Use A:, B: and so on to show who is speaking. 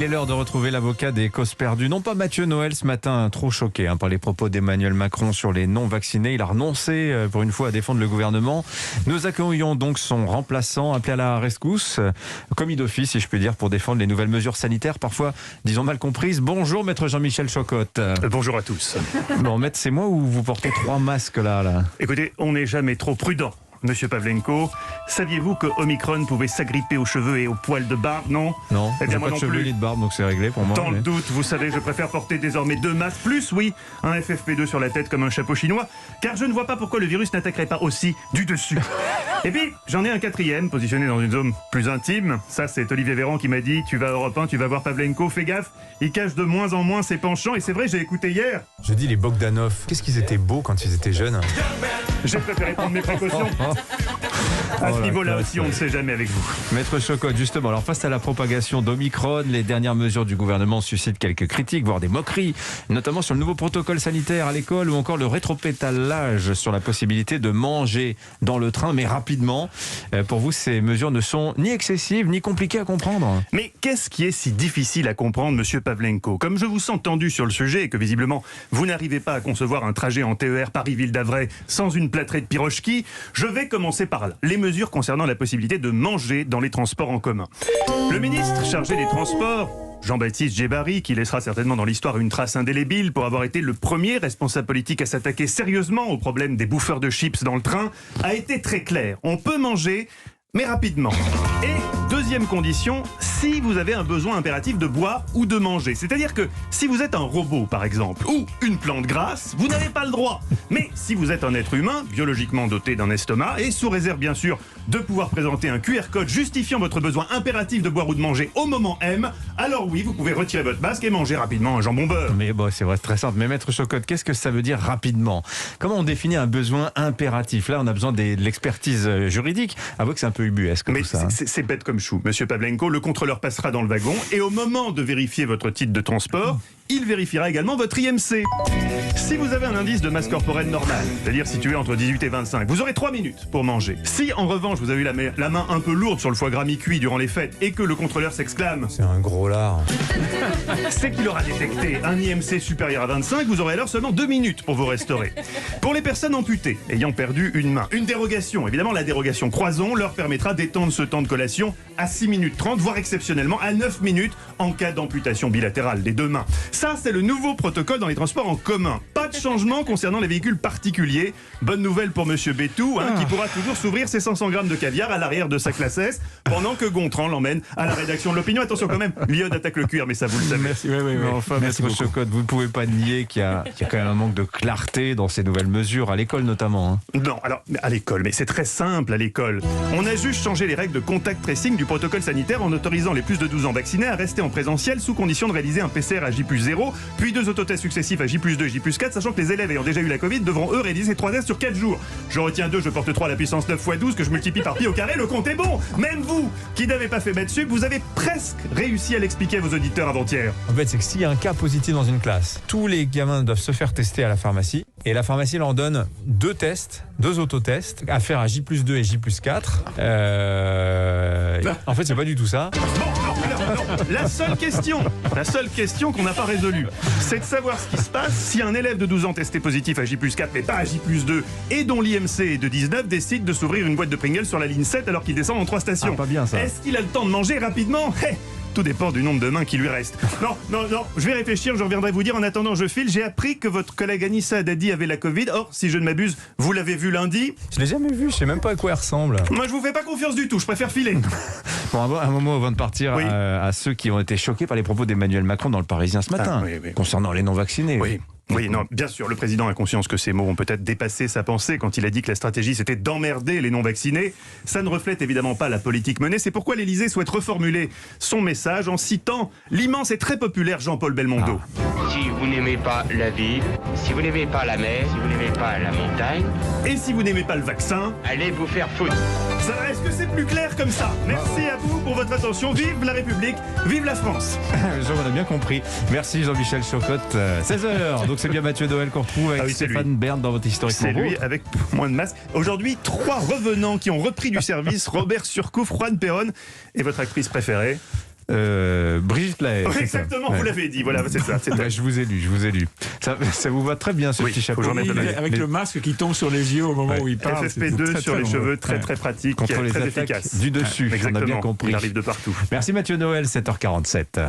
A: Il est l'heure de retrouver l'avocat des causes perdues. Non pas Mathieu Noël ce matin, trop choqué par les propos d'Emmanuel Macron sur les non-vaccinés. Il a renoncé pour une fois à défendre le gouvernement. Nous accueillons donc son remplaçant, appelé à la rescousse, commis d'office si je puis dire, pour défendre les nouvelles mesures sanitaires, parfois, disons, mal comprises. Bonjour maître Jean-Michel Chocotte.
B: Bonjour à tous.
A: Bon maître, c'est moi ou vous portez 3 masques là?
B: Écoutez, on n'est jamais trop prudent. Monsieur Pavlenko, saviez-vous que Omicron pouvait s'agripper aux cheveux et aux poils de barbe, non?
A: Non,
B: eh bien,
A: j'ai
B: moi
A: pas de
B: non
A: cheveux
B: plus.
A: ni de barbe, donc c'est réglé pour moi.
B: Dans le doute, vous savez, je préfère porter désormais 2 masques, plus, oui, un FFP2 sur la tête comme un chapeau chinois, car je ne vois pas pourquoi le virus n'attaquerait pas aussi du dessus. Et puis, j'en ai un 4e, positionné dans une zone plus intime. Ça, c'est Olivier Véran qui m'a dit, tu vas à Europe 1, tu vas voir Pavlenko, fais gaffe, il cache de moins en moins ses penchants, et c'est vrai, j'ai écouté hier.
C: Je dis les Bogdanov, qu'est-ce qu'ils étaient beaux quand ils étaient jeunes.
B: J'ai préféré prendre mes précautions. À ce niveau-là aussi, on ne sait jamais avec vous.
A: Maître Chocotte, justement, alors face à la propagation d'Omicron, les dernières mesures du gouvernement suscitent quelques critiques, voire des moqueries, notamment sur le nouveau protocole sanitaire à l'école ou encore le rétropédalage sur la possibilité de manger dans le train, mais rapidement. Pour vous, ces mesures ne sont ni excessives, ni compliquées à comprendre.
B: Mais qu'est-ce qui est si difficile à comprendre, monsieur Pavlenko? Comme je vous sens tendu sur le sujet et que visiblement vous n'arrivez pas à concevoir un trajet en TER Paris-Ville d'Avray sans une plâtrée de pirochki, je vais commencer par là. Les mesures concernant la possibilité de manger dans les transports en commun. Le ministre chargé des Transports, Jean-Baptiste Djebbari, qui laissera certainement dans l'histoire une trace indélébile pour avoir été le premier responsable politique à s'attaquer sérieusement au problème des bouffeurs de chips dans le train, a été très clair. On peut manger, mais rapidement. Et deuxième condition, si vous avez un besoin impératif de boire ou de manger. C'est-à-dire que si vous êtes un robot, par exemple, ou une plante grasse, vous n'avez pas le droit. Mais si vous êtes un être humain, biologiquement doté d'un estomac, et sous réserve bien sûr de pouvoir présenter un QR code justifiant votre besoin impératif de boire ou de manger au moment M, alors oui, vous pouvez retirer votre masque et manger rapidement un jambon beurre.
A: Mais bon, c'est vrai, c'est très simple. Mais maître Chocotte, qu'est-ce que ça veut dire rapidement? Comment on définit un besoin impératif? Là, on a besoin de l'expertise juridique. Avouez que c'est un peu ubuesque
B: Mais
A: tout ça.
B: c'est bête comme chou. Monsieur Pavlenko, le contrôleur passera dans le wagon et au moment de vérifier votre titre de transport, il vérifiera également votre IMC. Si vous avez un indice de masse corporelle normale, c'est-à-dire situé entre 18 et 25, vous aurez 3 minutes pour manger. Si en revanche vous avez eu la main un peu lourde sur le foie gras mi-cuit durant les fêtes et que le contrôleur s'exclame
C: C'est un gros lard.
B: c'est qu'il aura détecté un IMC supérieur à 25, vous aurez alors seulement 2 minutes pour vous restaurer. Pour les personnes amputées, ayant perdu une main, une dérogation, évidemment la dérogation Croison, leur permettra d'étendre ce temps de collation à 6 minutes 30, voire exceptionnellement à 9 minutes en cas d'amputation bilatérale des 2 mains. Ça, c'est le nouveau protocole dans les transports en commun. Pas de changement concernant les véhicules particuliers. Bonne nouvelle pour monsieur Bétou, qui pourra toujours s'ouvrir ses 500 grammes de caviar à l'arrière de sa classe S, pendant que Gontran l'emmène à la rédaction de l'Opinion. Attention quand même, l'iode attaque le cuir, mais ça vous le savez.
A: Merci. Oui. Enfin,
C: Merci
A: maître Chocotte, vous ne pouvez pas nier qu'il y a quand même un manque de clarté dans ces nouvelles mesures, à l'école notamment.
B: Non, alors, à l'école, mais c'est très simple à l'école. On a juste changé les règles de contact tracing du protocole sanitaire en autorisant les plus de 12 ans vaccinés à rester en présentiel sous condition de réaliser un PCR à J+0, puis 2 autotests successifs à J+2 et J+4, sachant que les élèves ayant déjà eu la Covid devront eux réaliser 3 tests sur 4 jours. Je retiens 2, je porte 3 à la puissance 9 x 12, que je multiplie par pi au carré, le compte est bon. Même vous, qui n'avez pas fait maths sup, vous avez presque réussi à l'expliquer à vos auditeurs avant-hier.
C: En fait, c'est que s'il y a un cas positif dans une classe, tous les gamins doivent se faire tester à la pharmacie. Et la pharmacie leur donne 2 tests, 2 autotests à faire à J+2 et J+4. En fait, c'est pas du tout ça.
B: Non, la seule question qu'on n'a pas résolue, c'est de savoir ce qui se passe si un élève de 12 ans testé positif à J+4 mais pas à J+2 et dont l'IMC est de 19 décide de s'ouvrir une boîte de Pringles sur la ligne 7 alors qu'il descend en 3 stations.
A: Pas bien ça.
B: Est-ce qu'il a le temps de manger rapidement? Tout dépend du nombre de mains qui lui reste. Non, je vais réfléchir, je reviendrai vous dire. En attendant, je file. J'ai appris que votre collègue Anissa Haddadi avait la Covid. Or, si je ne m'abuse, vous l'avez vu lundi.
C: Je l'ai jamais vu, je sais même pas à quoi il ressemble.
B: Moi, je vous fais pas confiance du tout, je préfère filer.
A: Bon, un moment avant de partir,
B: Oui.
A: à ceux qui ont été choqués par les propos d'Emmanuel Macron dans le Parisien ce matin,
B: oui.
A: concernant les non-vaccinés.
B: Oui, non, bien sûr, le président a conscience que ces mots ont peut-être dépassé sa pensée quand il a dit que la stratégie c'était d'emmerder les non-vaccinés. Ça ne reflète évidemment pas la politique menée, c'est pourquoi l'Élysée souhaite reformuler son message en citant l'immense et très populaire Jean-Paul Belmondo.
D: Si vous n'aimez pas la ville, si vous n'aimez pas la mer, si vous n'aimez pas la montagne,
B: Et si vous n'aimez pas le vaccin,
D: allez vous faire foutre.
B: ça va, est-ce que c'est plus clair comme ça? Merci à vous pour votre attention, vive la République, vive la France.
A: J'en ai bien compris. Merci Jean-Michel Chocotte. 16h, donc c'est bien Mathieu Noël qu'on retrouve avec
B: Ah oui, c'est
A: Stéphane
B: lui.
A: Bern dans votre historique.
B: C'est lui avec moins de masques. Aujourd'hui, 3 revenants qui ont repris du service, Robert Surcouf, Juan Perón et votre actrice préférée.
A: Brigitte Lahaye.
B: Oui,
A: c'est ça.
B: exactement, vous l'avez dit. Voilà, c'est ça. C'est
A: Ouais, je vous ai lu. Ça vous va très bien ce
B: Oui,
A: petit chapeau.
B: faut que j'en mette la main.
E: Avec le masque qui tombe sur les yeux au moment où il parle.
B: FFP2
E: c'est
B: sur les
E: très
B: cheveux,
E: drôle.
B: très
E: Ouais.
B: très pratique,
A: Contre les
B: très
A: attaques
B: efficace.
A: du dessus, on a bien
B: Exactement,
A: compris.
B: il arrive de partout.
A: Merci Mathieu Noël, 7h47.